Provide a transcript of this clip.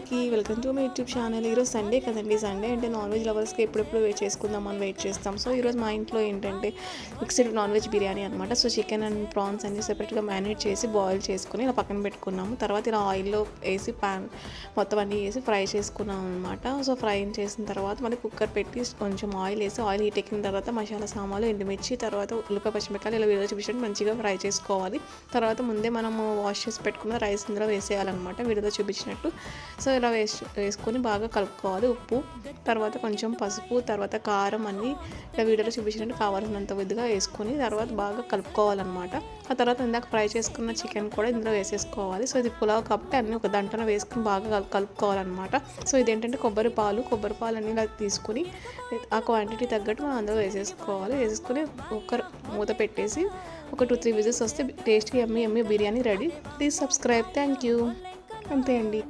అందరికీ welcome to my YouTube channel. ఈరోజు Sunday కదండి. సండే అంటే నాన్ వెజ్ లవర్స్కి ఎప్పుడెప్పుడు వెయిట్ చేసుకుందాం అని వెయిట్ చేస్తాం. సో ఈరోజు మా ఇంట్లో ఏంటంటే మిక్స్డ్ నాన్ వెజ్ బిర్యానీ అనమాట. సో చికెన్ అండ్ ప్రాన్స్ అన్ని సెపరేట్గా మ్యారినేట్ చేసి బాయిల్ చేసుకుని ఇలా పక్కన పెట్టుకున్నాము. తర్వాత ఇలా ఆయిల్లో వేసి ప్యాన్ మొత్తం అన్నీ వేసి ఫ్రై చేసుకున్నాం అనమాట. సో ఫ్రై చేసిన తర్వాత మళ్ళీ కుక్కర్ పెట్టి కొంచెం ఆయిల్ వేసి ఆయిల్ హీట్ ఎక్కిన తర్వాత మసాలా సామాన్లు ఎండుమిర్చి తర్వాత ఉల్లిపాయ పచ్చిమిరపకాయలు ఇలా వీడియో చూపించడం మంచిగా ఫ్రై చేసుకోవాలి. తర్వాత ముందే మనము వాష్ చేసి పెట్టుకున్న రైస్ ఇందులో వేసేయాలన్నమాట వీడియోలో చూపించినట్టు. సో ఇలా వేసుకొని బాగా కలుపుకోవాలి. ఉప్పు తర్వాత కొంచెం పసుపు తర్వాత కారం అన్నీ ఇలా వీడియోలో చూపించినట్టు కావాల్సినంత విధిగా వేసుకొని తర్వాత బాగా కలుపుకోవాలన్నమాట. ఆ తర్వాత ఇందాక ఫ్రై చేసుకున్న చికెన్ కూడా ఇందులో వేసేసుకోవాలి. సో ఇది పులావ్ కాబట్టి అన్నీ ఒక దాంట్లోనే వేసుకుని బాగా కలుపుకోవాలన్నమాట. సో ఇదేంటంటే కొబ్బరి పాలు అన్నీ ఇలా తీసుకుని ఆ క్వాంటిటీ తగ్గట్టు మనం అందులో వేసేసుకోవాలి. వేసేసుకొని కుక్కర్ మూత పెట్టేసి ఒక 2-3 విజిల్స్ వస్తే tasty yummy biryani ready. Please subscribe. Thank you. అంతే అండి.